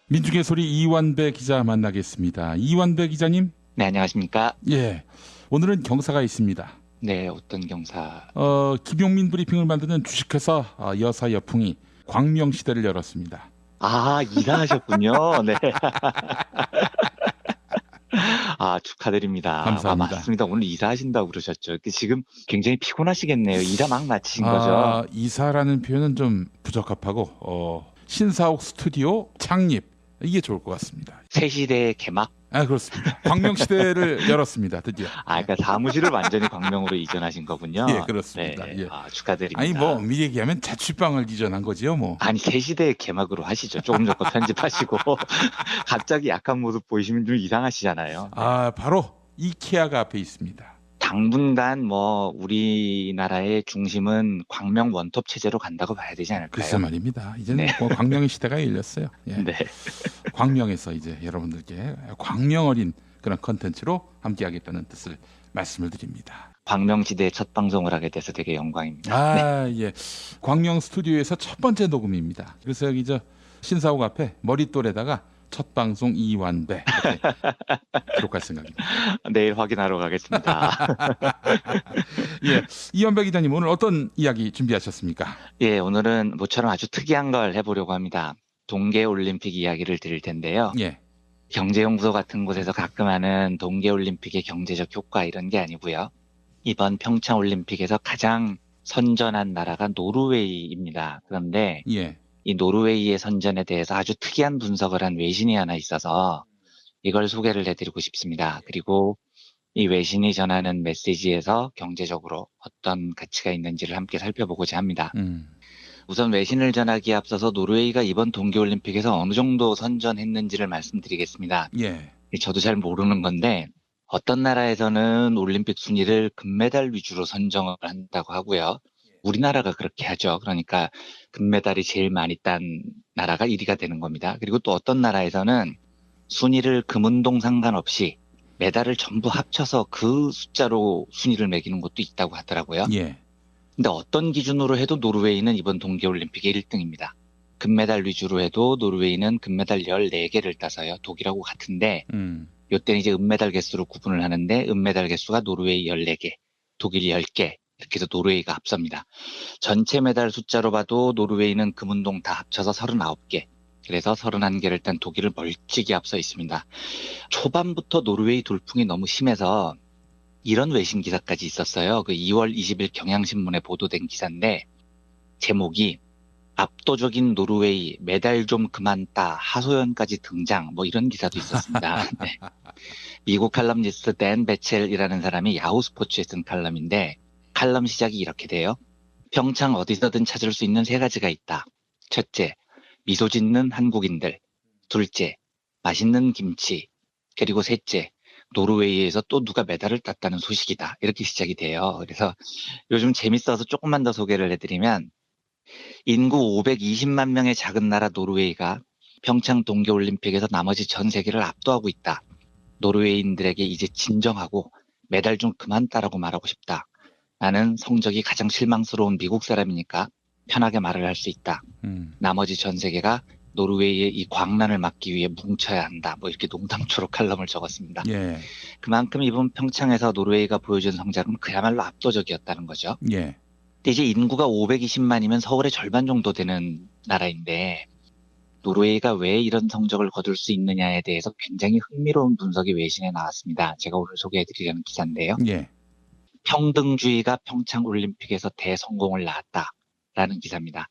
민중의 소리 이완배 기자 만나겠습니다. 이완배 기자님. 네, 안녕하십니까? 예. 오늘은 경사가 있습니다. 네, 어떤 경사? 김용민 브리핑을 만드는 주식회사 여사 여풍이 광명시대를 열었습니다. 아, 일하셨군요. 네. 아, 축하드립니다. 감사합니다. 아, 맞습니다. 오늘 이사하신다고 그러셨죠. 지금 굉장히 피곤하시겠네요. 일하 막 마치신 거죠? 이사라는 표현은 좀 부적합하고 신사옥 스튜디오 창립 이게 좋을 것 같습니다. 새 시대의 개막? 그렇습니다. 광명시대를 열었습니다. 드디어. 그러니까 사무실을 완전히 광명으로 이전하신 거군요. 예, 그렇습니다. 네. 예. 축하드립니다. 아니 뭐 미리 얘기하면 자취방을 이전한 거지요, 뭐. 아니, 새 시대의 개막으로 하시죠. 조금 전거 편집하시고 갑자기 약한 모습 보이시면 좀 이상하시잖아요. 바로 이케아가 앞에 있습니다. 당분간 우리나라의 중심은 광명 원톱 체제로 간다고 봐야 되지 않을까요? 글쎄 말입니다. 이제는 네. 광명의 시대가 열렸어요. 예. 네. 광명에서 이제 여러분들께 광명 어린 그런 컨텐츠로 함께하겠다는 뜻을 말씀을 드립니다. 광명시대의 첫 방송을 하게 돼서 되게 영광입니다. 예. 광명 스튜디오에서 첫 번째 녹음입니다. 그래서 여기 신사옥 앞에 머릿돌에다가 첫 방송 이완배 이렇게 기록할 생각입니다. 내일 확인하러 가겠습니다. 예, 이완배 기자님 오늘 어떤 이야기 준비하셨습니까? 예, 오늘은 모처럼 아주 특이한 걸 해보려고 합니다. 동계올림픽 이야기를 드릴 텐데요. 예. 경제연구소 같은 곳에서 가끔 하는 동계올림픽의 경제적 효과 이런 게 아니고요. 이번 평창올림픽에서 가장 선전한 나라가 노르웨이입니다. 그런데 예. 이 노르웨이의 선전에 대해서 아주 특이한 분석을 한 외신이 하나 있어서 이걸 소개를 해드리고 싶습니다. 그리고 이 외신이 전하는 메시지에서 경제적으로 어떤 가치가 있는지를 함께 살펴보고자 합니다. 우선 외신을 전하기에 앞서서 노르웨이가 이번 동계올림픽에서 어느 정도 선전했는지를 말씀드리겠습니다. 예. 저도 잘 모르는 건데 어떤 나라에서는 올림픽 순위를 금메달 위주로 선정을 한다고 하고요. 우리나라가 그렇게 하죠. 그러니까 금메달이 제일 많이 딴 나라가 1위가 되는 겁니다. 그리고 또 어떤 나라에서는 순위를 금운동 상관없이 메달을 전부 합쳐서 그 숫자로 순위를 매기는 것도 있다고 하더라고요. 예. 근데 어떤 기준으로 해도 노르웨이는 이번 동계올림픽의 1등입니다. 금메달 위주로 해도 노르웨이는 금메달 14개를 따서요. 독일하고 같은데 이때는 이제 은메달 개수로 구분을 하는데 은메달 개수가 노르웨이 14개, 독일이 10개 이렇게 해서 노르웨이가 앞섭니다. 전체 메달 숫자로 봐도 노르웨이는 금운동 다 합쳐서 39개. 그래서 31개를 딴 독일을 멀찍이 앞서 있습니다. 초반부터 노르웨이 돌풍이 너무 심해서 이런 외신 기사까지 있었어요. 그 2월 20일 경향신문에 보도된 기사인데 제목이 압도적인 노르웨이 메달 좀 그만 따 하소연까지 등장 이런 기사도 있었습니다. 네. 미국 칼럼니스트 댄 베첼이라는 사람이 야후 스포츠에 쓴 칼럼인데 칼럼 시작이 이렇게 돼요. 평창 어디서든 찾을 수 있는 3가지가 있다. 첫째, 미소 짓는 한국인들. 둘째, 맛있는 김치. 그리고 셋째, 노르웨이에서 또 누가 메달을 땄다는 소식이다. 이렇게 시작이 돼요. 그래서 요즘 재밌어서 조금만 더 소개를 해드리면 인구 520만 명의 작은 나라 노르웨이가 평창 동계올림픽에서 나머지 전 세계를 압도하고 있다. 노르웨이인들에게 이제 진정하고 메달 좀 그만 따라고 말하고 싶다. 나는 성적이 가장 실망스러운 미국 사람이니까 편하게 말을 할 수 있다. 나머지 전 세계가 노르웨이의 이 광란을 막기 위해 뭉쳐야 한다. 이렇게 농담처럼 칼럼을 적었습니다. 예. 그만큼 이번 평창에서 노르웨이가 보여준 성적은 그야말로 압도적이었다는 거죠. 예. 근데 이제 인구가 520만이면 서울의 절반 정도 되는 나라인데 노르웨이가 왜 이런 성적을 거둘 수 있느냐에 대해서 굉장히 흥미로운 분석이 외신에 나왔습니다. 제가 오늘 소개해드리려는 기사인데요. 예. 평등주의가 평창올림픽에서 대성공을 낳았다라는 기사입니다.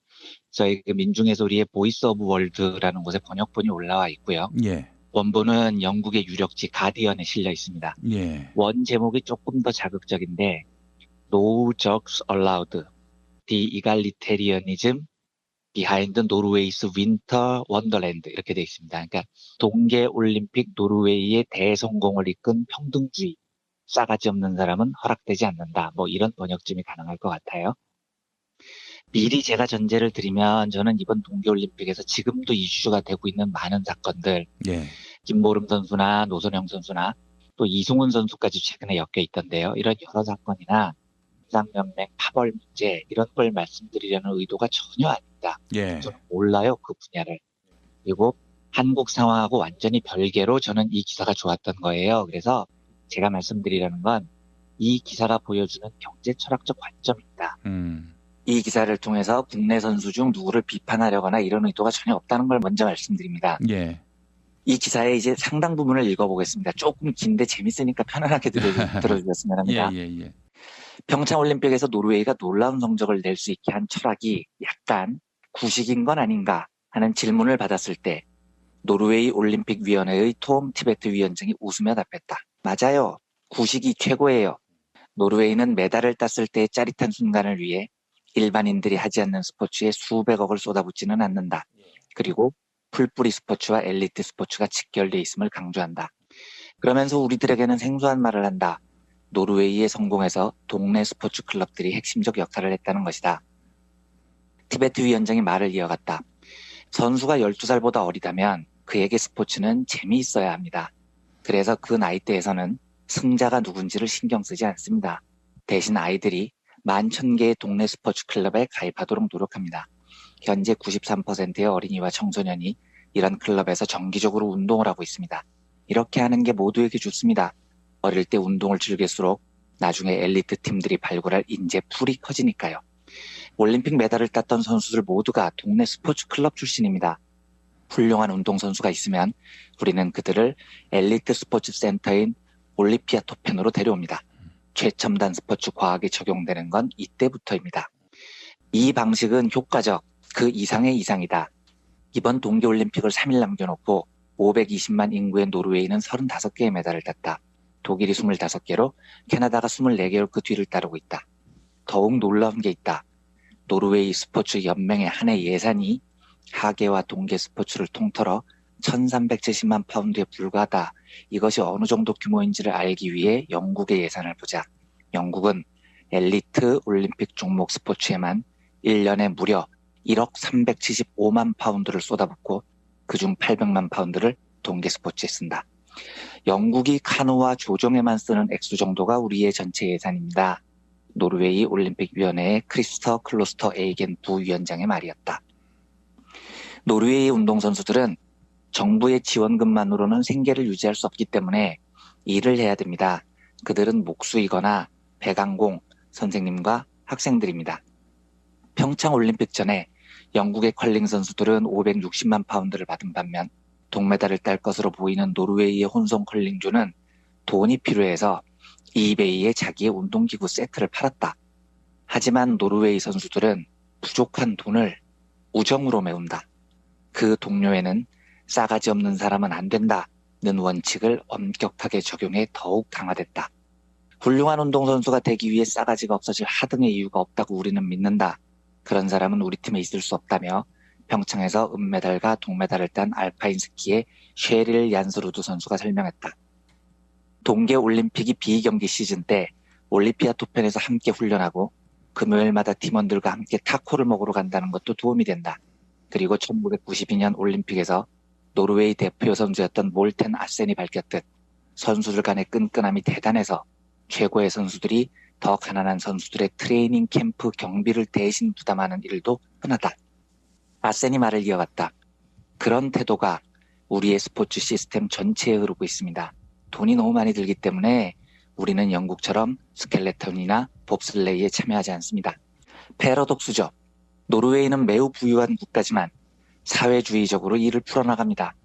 저희 민중의 소리의 보이스 오브 월드라는 곳에 번역본이 올라와 있고요. 예. 원본은 영국의 유력지 가디언에 실려 있습니다. 예. 원 제목이 조금 더 자극적인데 No jokes allowed. The egalitarianism behind Norway's winter wonderland 이렇게 되어 있습니다. 그러니까 동계올림픽 노르웨이의 대성공을 이끈 평등주의 싸가지 없는 사람은 허락되지 않는다. 이런 번역점이 가능할 것 같아요. 미리 제가 전제를 드리면 저는 이번 동계올림픽에서 지금도 이슈가 되고 있는 많은 사건들 예. 김보름 선수나 노선영 선수나 또 이승훈 선수까지 최근에 엮여 있던데요. 이런 여러 사건이나 비상연맹 파벌 문제 이런 걸 말씀드리려는 의도가 전혀 아닙니다. 예. 저는 몰라요 그 분야를. 그리고 한국 상황하고 완전히 별개로 저는 이 기사가 좋았던 거예요. 그래서 제가 말씀드리려는 건 이 기사가 보여주는 경제 철학적 관점입니다. 이 기사를 통해서 국내 선수 중 누구를 비판하려거나 이런 의도가 전혀 없다는 걸 먼저 말씀드립니다. 예. 이 기사의 이제 상당 부분을 읽어보겠습니다. 조금 긴데 재밌으니까 편안하게 들어주셨으면 합니다. 예. 평창올림픽에서 노르웨이가 놀라운 성적을 낼 수 있게 한 철학이 약간 구식인 건 아닌가 하는 질문을 받았을 때 노르웨이 올림픽위원회의 톰 티베트 위원장이 웃으며 답했다. 맞아요. 구식이 최고예요. 노르웨이는 메달을 땄을 때의 짜릿한 순간을 위해 일반인들이 하지 않는 스포츠에 수백억을 쏟아붓지는 않는다. 그리고 풀뿌리 스포츠와 엘리트 스포츠가 직결되어 있음을 강조한다. 그러면서 우리들에게는 생소한 말을 한다. 노르웨이의 성공에서 동네 스포츠 클럽들이 핵심적 역할을 했다는 것이다. 티베트 위원장이 말을 이어갔다. 선수가 12살보다 어리다면 그에게 스포츠는 재미있어야 합니다. 그래서 그 나이대에서는 승자가 누군지를 신경 쓰지 않습니다. 대신 아이들이 11,000개의 동네 스포츠 클럽에 가입하도록 노력합니다. 현재 93%의 어린이와 청소년이 이런 클럽에서 정기적으로 운동을 하고 있습니다. 이렇게 하는 게 모두에게 좋습니다. 어릴 때 운동을 즐길수록 나중에 엘리트 팀들이 발굴할 인재풀이 커지니까요. 올림픽 메달을 땄던 선수들 모두가 동네 스포츠 클럽 출신입니다. 훌륭한 운동선수가 있으면 우리는 그들을 엘리트 스포츠 센터인 올림피아토펜으로 데려옵니다. 최첨단 스포츠 과학이 적용되는 건 이때부터입니다. 이 방식은 효과적, 그 이상의 이상이다. 이번 동계올림픽을 3일 남겨놓고 520만 인구의 노르웨이는 35개의 메달을 땄다. 독일이 25개로 캐나다가 24개로 그 뒤를 따르고 있다. 더욱 놀라운 게 있다. 노르웨이 스포츠 연맹의 한 해 예산이 하계와 동계 스포츠를 통틀어 1370만 파운드에 불과하다. 이것이 어느 정도 규모인지를 알기 위해 영국의 예산을 보자. 영국은 엘리트 올림픽 종목 스포츠에만 1년에 무려 1억 375만 파운드를 쏟아붓고 그중 800만 파운드를 동계 스포츠에 쓴다. 영국이 카누와 조종에만 쓰는 액수 정도가 우리의 전체 예산입니다. 노르웨이 올림픽위원회의 크리스터 클로스터 에이겐 부위원장의 말이었다. 노르웨이 운동선수들은 정부의 지원금만으로는 생계를 유지할 수 없기 때문에 일을 해야 됩니다. 그들은 목수이거나 배강공, 선생님과 학생들입니다. 평창올림픽 전에 영국의 컬링 선수들은 560만 파운드를 받은 반면 동메달을 딸 것으로 보이는 노르웨이의 혼성 컬링주는 돈이 필요해서 이베이에 자기의 운동기구 세트를 팔았다. 하지만 노르웨이 선수들은 부족한 돈을 우정으로 메운다. 그 동료에는 싸가지 없는 사람은 안 된다는 원칙을 엄격하게 적용해 더욱 강화됐다. 훌륭한 운동선수가 되기 위해 싸가지가 없어질 하등의 이유가 없다고 우리는 믿는다. 그런 사람은 우리 팀에 있을 수 없다며 평창에서 은메달과 동메달을 딴 알파인 스키의 쉐릴 얀스루드 선수가 설명했다. 동계올림픽이 비경기 시즌 때 올림피아토펜에서 함께 훈련하고 금요일마다 팀원들과 함께 타코를 먹으러 간다는 것도 도움이 된다. 그리고 1992년 올림픽에서 노르웨이 대표 선수였던 몰텐 아센이 밝혔듯 선수들 간의 끈끈함이 대단해서 최고의 선수들이 더 가난한 선수들의 트레이닝 캠프 경비를 대신 부담하는 일도 흔하다. 아센이 말을 이어갔다. 그런 태도가 우리의 스포츠 시스템 전체에 흐르고 있습니다. 돈이 너무 많이 들기 때문에 우리는 영국처럼 스켈레톤이나 봅슬레이에 참여하지 않습니다. 패러독스죠. 노르웨이는 매우 부유한 국가지만 사회주의적으로 일을 풀어나갑니다.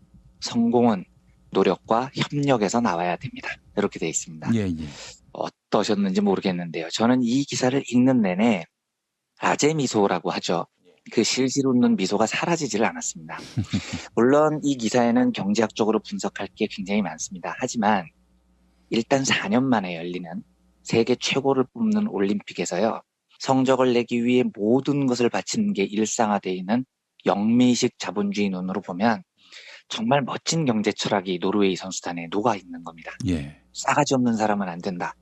성공은 노력과 협력에서 나와야 됩니다. 이렇게 되어 있습니다. 예. 어떠셨는지 모르겠는데요. 저는 이 기사를 읽는 내내 아재 미소라고 하죠. 그 실실 웃는 미소가 사라지지를 않았습니다. 물론 이 기사에는 경제학적으로 분석할 게 굉장히 많습니다. 하지만 일단 4년 만에 열리는 세계 최고를 뽑는 올림픽에서요. 성적을 내기 위해 모든 것을 바치는 게 일상화되어 있는 영미식 자본주의 눈으로 보면 정말 멋진 경제 철학이 노르웨이 선수단에 녹아 있는 겁니다. 예. 싸가지 없는 사람은 안 된다.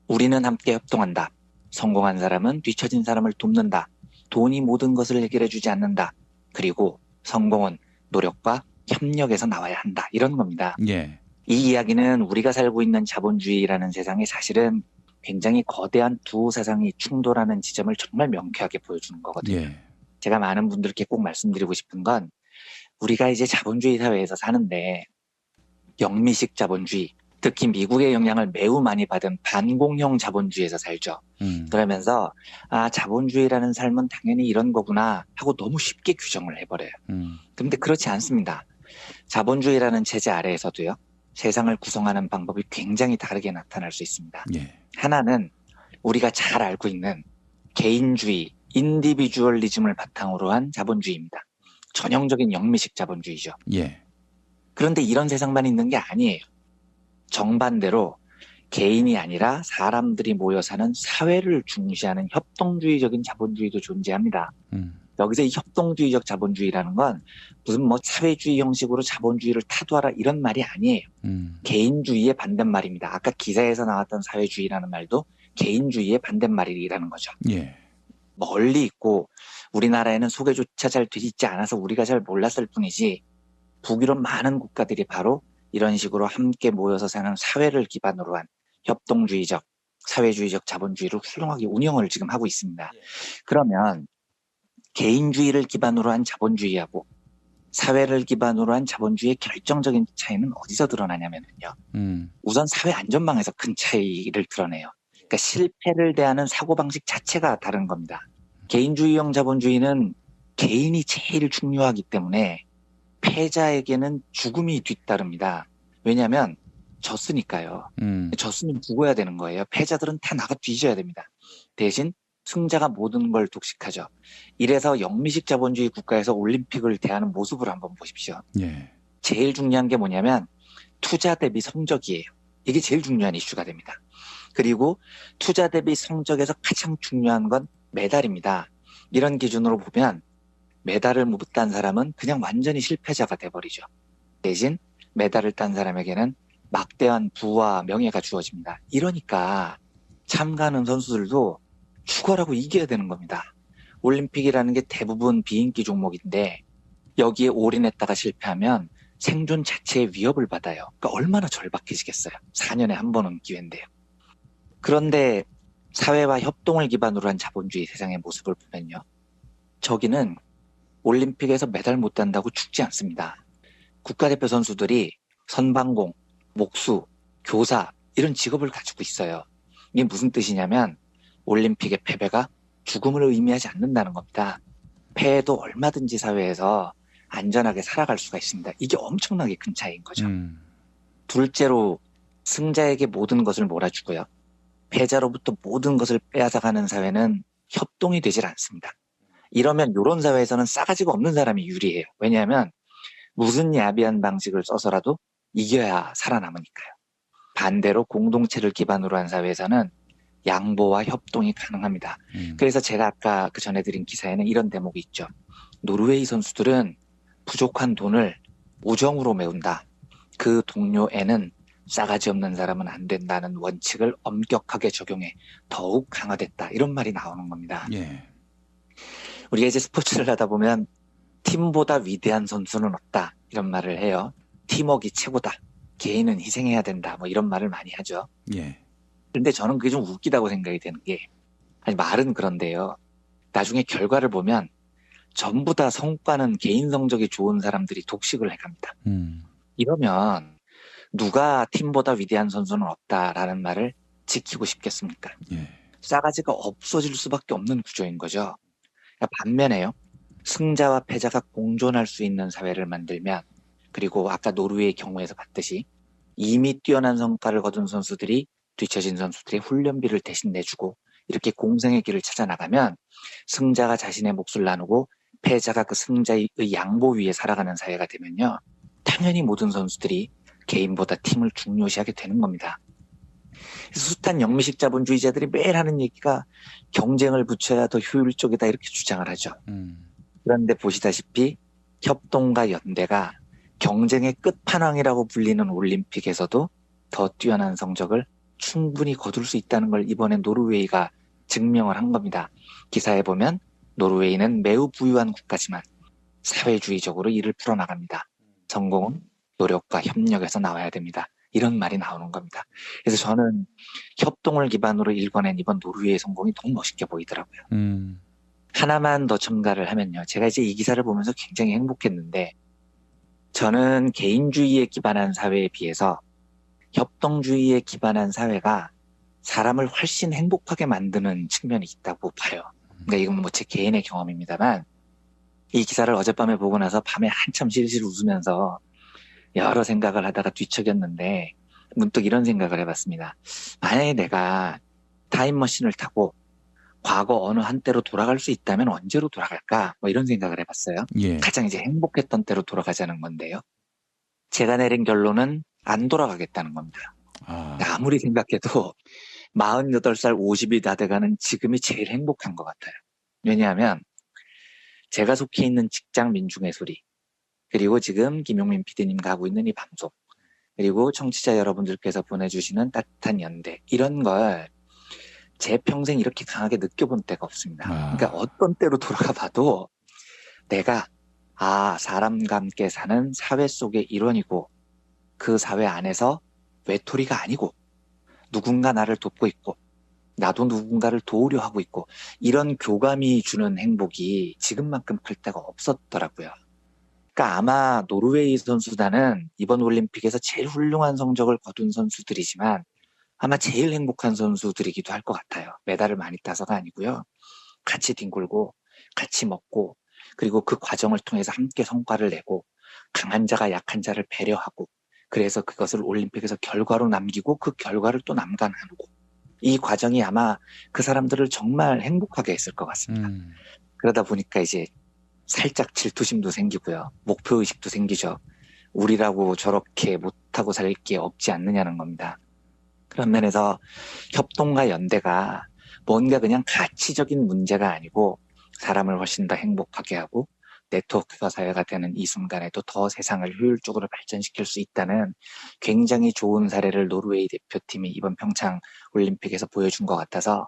우리는 함께 협동한다. 성공한 사람은 뒤처진 사람을 돕는다. 돈이 모든 것을 해결해 주지 않는다. 그리고 성공은 노력과 협력에서 나와야 한다. 이런 겁니다. 예. 이 이야기는 우리가 살고 있는 자본주의라는 세상에 사실은 굉장히 거대한 두 세상이 충돌하는 지점을 정말 명쾌하게 보여주는 거거든요. 예. 제가 많은 분들께 꼭 말씀드리고 싶은 건 우리가 이제 자본주의 사회에서 사는데 영미식 자본주의, 특히 미국의 영향을 매우 많이 받은 반공형 자본주의에서 살죠. 그러면서 자본주의라는 삶은 당연히 이런 거구나 하고 너무 쉽게 규정을 해버려요. 그런데 그렇지 않습니다. 자본주의라는 체제 아래에서도요. 세상을 구성하는 방법이 굉장히 다르게 나타날 수 있습니다. 예. 하나는 우리가 잘 알고 있는 개인주의, 인디비주얼리즘을 바탕으로 한 자본주의입니다. 전형적인 영미식 자본주의죠. 예. 그런데 이런 세상만 있는 게 아니에요. 정반대로 개인이 아니라 사람들이 모여 사는 사회를 중시하는 협동주의적인 자본주의도 존재합니다. 여기서 이 협동주의적 자본주의라는 건 무슨 사회주의 형식으로 자본주의를 타도하라 이런 말이 아니에요. 개인주의의 반대말입니다. 아까 기사에서 나왔던 사회주의라는 말도 개인주의의 반대말이라는 거죠. 예. 멀리 있고 우리나라에는 소개조차 잘 되지 않아서 우리가 잘 몰랐을 뿐이지 북유럽 많은 국가들이 바로 이런 식으로 함께 모여서 사는 사회를 기반으로 한 협동주의적, 사회주의적 자본주의를 훌륭하게 운영을 지금 하고 있습니다. 그러면 개인주의를 기반으로 한 자본주의하고 사회를 기반으로 한 자본주의의 결정적인 차이는 어디서 드러나냐면요. 우선 사회 안전망에서 큰 차이를 드러내요. 그러니까 실패를 대하는 사고방식 자체가 다른 겁니다. 개인주의형 자본주의는 개인이 제일 중요하기 때문에 패자에게는 죽음이 뒤따릅니다. 왜냐하면 졌으니까요. 졌으면 죽어야 되는 거예요. 패자들은 다 나가 뒤져야 됩니다. 대신 승자가 모든 걸 독식하죠. 이래서 영미식 자본주의 국가에서 올림픽을 대하는 모습을 한번 보십시오. 예. 제일 중요한 게 뭐냐면 투자 대비 성적이에요. 이게 제일 중요한 이슈가 됩니다. 그리고 투자 대비 성적에서 가장 중요한 건 메달입니다. 이런 기준으로 보면 메달을 못 딴 사람은 그냥 완전히 실패자가 돼버리죠. 대신 메달을 딴 사람에게는 막대한 부와 명예가 주어집니다. 이러니까 참가하는 선수들도 죽어라고 이겨야 되는 겁니다. 올림픽이라는 게 대부분 비인기 종목인데 여기에 올인했다가 실패하면 생존 자체의 위협을 받아요. 그러니까 얼마나 절박해지겠어요. 4년에 한 번 온 기회인데요. 그런데 사회와 협동을 기반으로 한 자본주의 세상의 모습을 보면요. 저기는 올림픽에서 메달 못 딴다고 죽지 않습니다. 국가대표 선수들이 선방공, 목수, 교사 이런 직업을 가지고 있어요. 이게 무슨 뜻이냐면 올림픽의 패배가 죽음을 의미하지 않는다는 겁니다. 패해도 얼마든지 사회에서 안전하게 살아갈 수가 있습니다. 이게 엄청나게 큰 차이인 거죠. 둘째로 승자에게 모든 것을 몰아주고요. 패자로부터 모든 것을 빼앗아가는 사회는 협동이 되질 않습니다. 이러면 이런 사회에서는 싸가지가 없는 사람이 유리해요. 왜냐하면 무슨 야비한 방식을 써서라도 이겨야 살아남으니까요. 반대로 공동체를 기반으로 한 사회에서는 양보와 협동이 가능합니다. 그래서 제가 아까 그 전에 드린 기사에는 이런 대목이 있죠. 노르웨이 선수들은 부족한 돈을 우정으로 메운다. 그 동료애는 싸가지 없는 사람은 안 된다는 원칙을 엄격하게 적용해 더욱 강화됐다. 이런 말이 나오는 겁니다. 예. 우리가 이제 스포츠를 하다 보면 팀보다 위대한 선수는 없다. 이런 말을 해요. 팀워크가 최고다. 개인은 희생해야 된다. 이런 말을 많이 하죠. 예. 그런데 저는 그게 좀 웃기다고 생각이 되는 게 아니 말은 그런데요. 나중에 결과를 보면 전부 다 성과는 개인 성적이 좋은 사람들이 독식을 해갑니다. 이러면 누가 팀보다 위대한 선수는 없다라는 말을 지키고 싶겠습니까? 예. 싸가지가 없어질 수밖에 없는 구조인 거죠. 반면에요. 승자와 패자가 공존할 수 있는 사회를 만들면 그리고 아까 노르웨이 경우에서 봤듯이 이미 뛰어난 성과를 거둔 선수들이 뒤처진 선수들의 훈련비를 대신 내주고 이렇게 공생의 길을 찾아 나가면 승자가 자신의 몫을 나누고 패자가 그 승자의 양보 위에 살아가는 사회가 되면요. 당연히 모든 선수들이 개인보다 팀을 중요시하게 되는 겁니다. 숱한 영미식 자본주의자들이 매일 하는 얘기가 경쟁을 붙여야 더 효율적이다 이렇게 주장을 하죠. 그런데 보시다시피 협동과 연대가 경쟁의 끝판왕이라고 불리는 올림픽에서도 더 뛰어난 성적을 충분히 거둘 수 있다는 걸 이번에 노르웨이가 증명을 한 겁니다. 기사에 보면 노르웨이는 매우 부유한 국가지만 사회주의적으로 일을 풀어나갑니다. 성공은 노력과 협력에서 나와야 됩니다. 이런 말이 나오는 겁니다. 그래서 저는 협동을 기반으로 일궈낸 이번 노르웨이의 성공이 너무 멋있게 보이더라고요. 하나만 더 첨가를 하면요. 제가 이제 이 기사를 보면서 굉장히 행복했는데 저는 개인주의에 기반한 사회에 비해서 협동주의에 기반한 사회가 사람을 훨씬 행복하게 만드는 측면이 있다고 봐요. 그러니까 이건 뭐 제 개인의 경험입니다만, 이 기사를 어젯밤에 보고 나서 밤에 한참 실실 웃으면서 여러 생각을 하다가 뒤척였는데 문득 이런 생각을 해봤습니다. 만약에 내가 타임머신을 타고 과거 어느 한때로 돌아갈 수 있다면 언제로 돌아갈까? 뭐 이런 생각을 해봤어요. 예. 가장 이제 행복했던 때로 돌아가자는 건데요. 제가 내린 결론은 안 돌아가겠다는 겁니다. 아무리 생각해도 48살 50이 다 돼가는 지금이 제일 행복한 것 같아요. 왜냐하면 제가 속해 있는 직장 민중의 소리, 그리고 지금 김용민 PD님과 하고 있는 이 방송, 그리고 청취자 여러분들께서 보내주시는 따뜻한 연대, 이런 걸 제 평생 이렇게 강하게 느껴본 때가 없습니다. 그러니까 어떤 때로 돌아가 봐도 내가 사람과 함께 사는 사회 속의 일원이고, 그 사회 안에서 외톨이가 아니고 누군가 나를 돕고 있고 나도 누군가를 도우려 하고 있고, 이런 교감이 주는 행복이 지금만큼 클 때가 없었더라고요. 그러니까 아마 노르웨이 선수단은 이번 올림픽에서 제일 훌륭한 성적을 거둔 선수들이지만 아마 제일 행복한 선수들이기도 할 것 같아요. 메달을 많이 따서가 아니고요. 같이 뒹굴고 같이 먹고, 그리고 그 과정을 통해서 함께 성과를 내고, 강한 자가 약한 자를 배려하고, 그래서 그것을 올림픽에서 결과로 남기고 그 결과를 또 남간 하고, 이 과정이 아마 그 사람들을 정말 행복하게 했을 것 같습니다. 그러다 보니까 이제 살짝 질투심도 생기고요. 목표의식도 생기죠. 우리라고 저렇게 못하고 살 게 없지 않느냐는 겁니다. 그런 면에서 협동과 연대가 뭔가 그냥 가치적인 문제가 아니고 사람을 훨씬 더 행복하게 하고 네트워크가 사회가 되는 이 순간에도 더 세상을 효율적으로 발전시킬 수 있다는 굉장히 좋은 사례를 노르웨이 대표팀이 이번 평창 올림픽에서 보여준 것 같아서,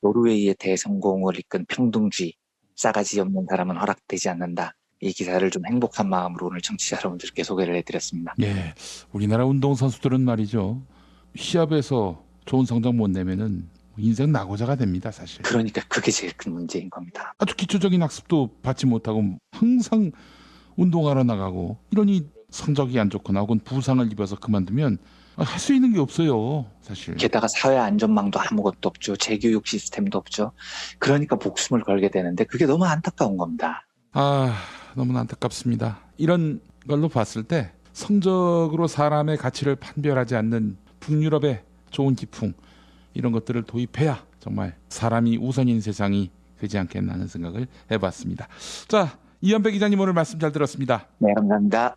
노르웨이의 대성공을 이끈 평등주의, 싸가지 없는 사람은 허락되지 않는다, 이 기사를 좀 행복한 마음으로 오늘 청취자 여러분들께 소개를 해드렸습니다. 예, 우리나라 운동선수들은 말이죠, 시합에서 좋은 성적 못 내면은 인생 낙오자가 됩니다, 사실. 그러니까 그게 제일 큰 문제인 겁니다. 아주 기초적인 학습도 받지 못하고 항상 운동하러 나가고, 이러니 성적이 안 좋거나 혹은 부상을 입어서 그만두면 할 수 있는 게 없어요, 사실. 게다가 사회 안전망도 아무것도 없죠. 재교육 시스템도 없죠. 그러니까 목숨을 걸게 되는데 그게 너무 안타까운 겁니다. 너무 안타깝습니다. 이런 걸로 봤을 때 성적으로 사람의 가치를 판별하지 않는 북유럽의 좋은 기풍, 이런 것들을 도입해야 정말 사람이 우선인 세상이 되지 않겠나 하는 생각을 해봤습니다. 자, 이현배 기자님 오늘 말씀 잘 들었습니다. 네, 감사합니다.